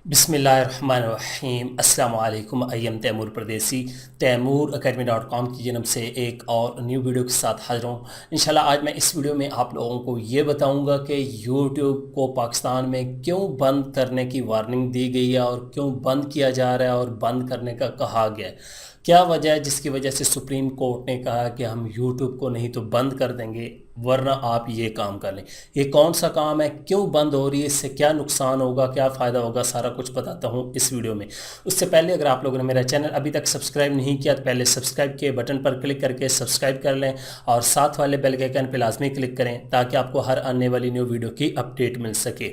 बिस्मिल्लाहिर्रहमानिर्रहीम। अस्सलाम वालेकुम। आई एम तैमूर परदेसी तैमूर academy.com की जानब से एक और न्यू वीडियो के साथ हाजिर हूँ। इंशाल्लाह आज मैं इस वीडियो में आप लोगों को ये बताऊंगा कि यूट्यूब को पाकिस्तान में क्यों बंद करने की वार्निंग दी गई है और क्यों बंद किया जा रहा है और बंद करने का कहा गया है। क्या वजह है जिसकी वजह से सुप्रीम कोर्ट ने कहा कि हम यूट्यूब को नहीं तो बंद कर देंगे वरना आप ये काम कर लें। ये कौन सा काम है, क्यों बंद हो रही है, इससे क्या नुकसान होगा, क्या फ़ायदा होगा, सारा कुछ बताता हूँ इस वीडियो में। उससे पहले अगर आप लोगों ने मेरा चैनल अभी तक सब्सक्राइब नहीं किया तो पहले सब्सक्राइब के बटन पर क्लिक करके सब्सक्राइब कर लें और साथ वाले बेल के आइकन पर लाजमी क्लिक करें ताकि आपको हर आने वाली न्यू वीडियो की अपडेट मिल सके।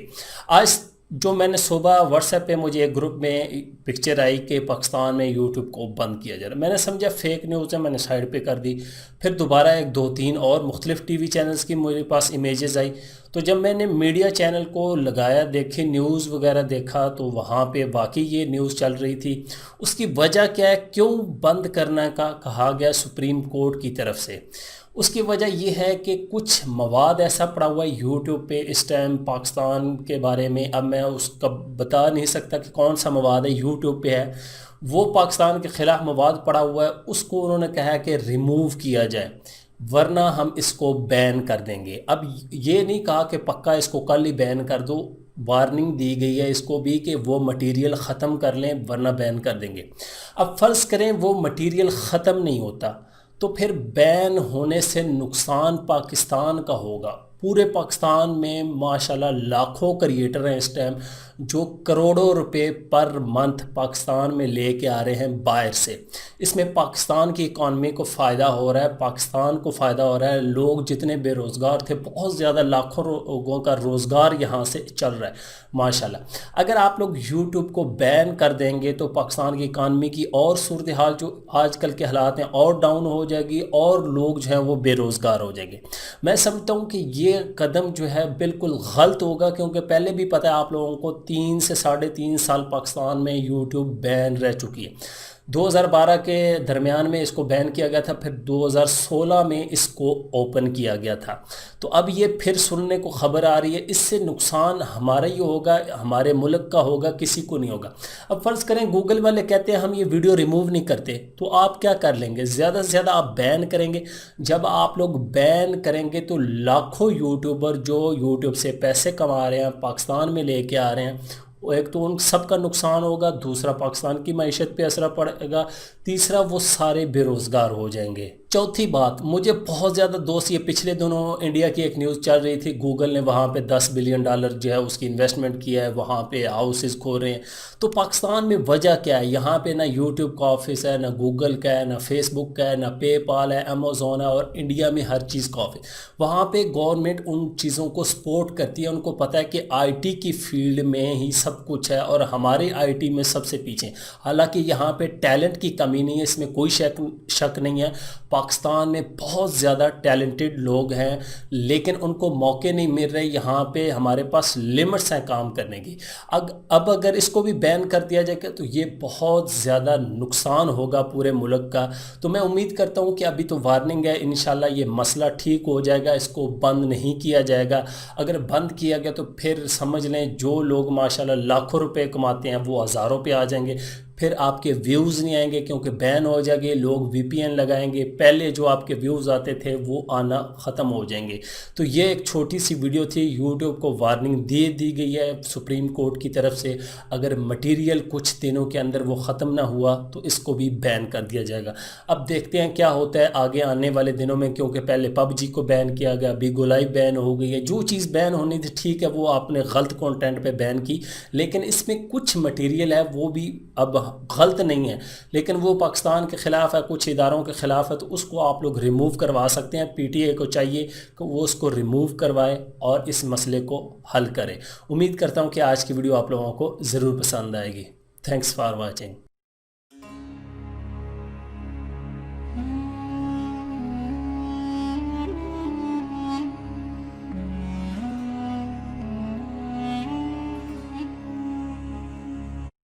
आज जो मैंने सुबह व्हाट्सएप पे मुझे एक ग्रुप में पिक्चर आई कि पाकिस्तान में यूट्यूब को बंद किया जा रहा है। मैंने समझा फेक न्यूज़ है, मैंने साइड पे कर दी। फिर दोबारा एक दो तीन और मुख्तलिफ टीवी चैनल्स की मेरे पास इमेजेस आई। तो जब मैंने मीडिया चैनल को लगाया, देखे न्यूज़ वगैरह देखा तो वहाँ पे वाकई ये न्यूज़ चल रही थी। उसकी वजह क्या है, क्यों बंद करने का कहा गया सुप्रीम कोर्ट की तरफ से। उसकी वजह यह है कि कुछ मवाद ऐसा पड़ा हुआ है यूट्यूब पे इस टाइम पाकिस्तान के बारे में। अब मैं उसका बता नहीं सकता कि कौन सा मवाद है, यूट्यूब पे है वो पाकिस्तान के ख़िलाफ़ मवाद पड़ा हुआ है। उसको उन्होंने कहा है कि रिमूव किया जाए वरना हम इसको बैन कर देंगे। अब ये नहीं कहा कि पक्का इसको कल ही बैन कर दो, वार्निंग दी गई है इसको भी कि वो मटेरियल ख़त्म कर लें वरना बैन कर देंगे। अब फ़र्ज़ करें वो मटेरियल ख़त्म नहीं होता तो फिर बैन होने से नुकसान पाकिस्तान का होगा। पूरे पाकिस्तान में माशाल्लाह लाखों क्रिएटर हैं इस टाइम जो करोड़ों रुपए पर मंथ पाकिस्तान में लेके आ रहे हैं बाहर से। इसमें पाकिस्तान की इकॉनमी को फ़ायदा हो रहा है, पाकिस्तान को फ़ायदा हो रहा है। लोग जितने बेरोज़गार थे बहुत ज़्यादा लाखों लोगों का रोज़गार यहाँ से चल रहा है माशाल्लाह। अगर आप लोग यूट्यूब को बैन कर देंगे तो पाकिस्तान की इकॉनमी की और सूरत हाल जो आजकल के हालात हैं और डाउन हो जाएगी और लोग जो हैं वो बेरोज़गार हो जाएंगे। मैं समझता हूँ कि ये कदम जो है बिल्कुल गलत होगा क्योंकि पहले भी पता है आप लोगों को 3 से 3.5 साल पाकिस्तान में यूट्यूब बैन रह चुकी है। 2012 के दरमियान में इसको बैन किया गया था, फिर 2016 में इसको ओपन किया गया था। तो अब ये फिर सुनने को खबर आ रही है, इससे नुकसान हमारा ही होगा, हमारे मुल्क का होगा, किसी को नहीं होगा। अब फ़र्ज़ करें गूगल वाले कहते हैं हम ये वीडियो रिमूव नहीं करते तो आप क्या कर लेंगे, ज़्यादा से ज़्यादा आप बैन करेंगे। जब आप लोग बैन करेंगे तो लाखों यूट्यूबर जो यूट्यूब से पैसे कमा रहे हैं पाकिस्तान में लेके आ रहे हैं, वो एक तो उन सब का नुकसान होगा, दूसरा पाकिस्तान की मईशत पे असर पड़ेगा, तीसरा वो सारे बेरोज़गार हो जाएंगे। चौथी बात, मुझे बहुत ज़्यादा दोस्त, ये पिछले दिनों इंडिया की एक न्यूज़ चल रही थी, गूगल ने वहाँ पे $10 बिलियन जो है उसकी इन्वेस्टमेंट किया है, वहाँ पे हाउसेस खोल रहे हैं। तो पाकिस्तान में वजह क्या है, यहाँ पे ना यूट्यूब का ऑफिस है, ना गूगल का है, ना फेसबुक का है, ना पेपाल है, अमेज़ोन है और इंडिया में हर चीज़ का ऑफिस। वहाँ पे गवर्नमेंट उन चीज़ों को सपोर्ट करती है, उनको पता है कि आईटी की फील्ड में ही सब कुछ है और हमारे आईटी में सबसे पीछे। हालांकि यहाँ पे टैलेंट की कमी नहीं है, इसमें कोई शक नहीं है। पाकिस्तान में बहुत ज़्यादा टैलेंटेड लोग हैं लेकिन उनको मौके नहीं मिल रहे। यहाँ पे हमारे पास लिमिट्स हैं काम करने की। अब अगर इसको भी बैन कर दिया जाएगा तो ये बहुत ज़्यादा नुकसान होगा पूरे मुल्क का। तो मैं उम्मीद करता हूँ कि अभी तो वार्निंग है, इंशाल्लाह ये मसला ठीक हो जाएगा, इसको बंद नहीं किया जाएगा। अगर बंद किया गया तो फिर समझ लें जो लोग माशाल्लाह लाखों रुपए कमाते हैं वो हज़ारों पे आ जाएंगे। फिर आपके व्यूज़ नहीं आएंगे क्योंकि बैन हो जाएंगे, लोग वीपीएन लगाएंगे, पहले जो आपके व्यूज़ आते थे वो आना ख़त्म हो जाएंगे। तो ये एक छोटी सी वीडियो थी, यूट्यूब को वार्निंग दे दी गई है सुप्रीम कोर्ट की तरफ से। अगर मटेरियल कुछ दिनों के अंदर वो ख़त्म ना हुआ तो इसको भी बैन कर दिया जाएगा। अब देखते हैं क्या होता है आगे आने वाले दिनों में, क्योंकि पहले पबजी को बैन किया गया, बिगो लाइव बैन हो गई है। जो चीज़ बैन होनी थी ठीक है, वो आपने गलत कंटेंट पे बैन की, लेकिन इसमें कुछ मटेरियल है वो भी अब गलत नहीं है लेकिन वो पाकिस्तान के ख़िलाफ़ है, कुछ इदारों के ख़िलाफ़ है, तो उसको आप लोग रिमूव करवा सकते हैं। पीटीए को चाहिए कि वो उसको रिमूव करवाए और इस मसले को हल करे। उम्मीद करता हूँ कि आज की वीडियो आप लोगों को ज़रूर पसंद आएगी। Thanks for watching.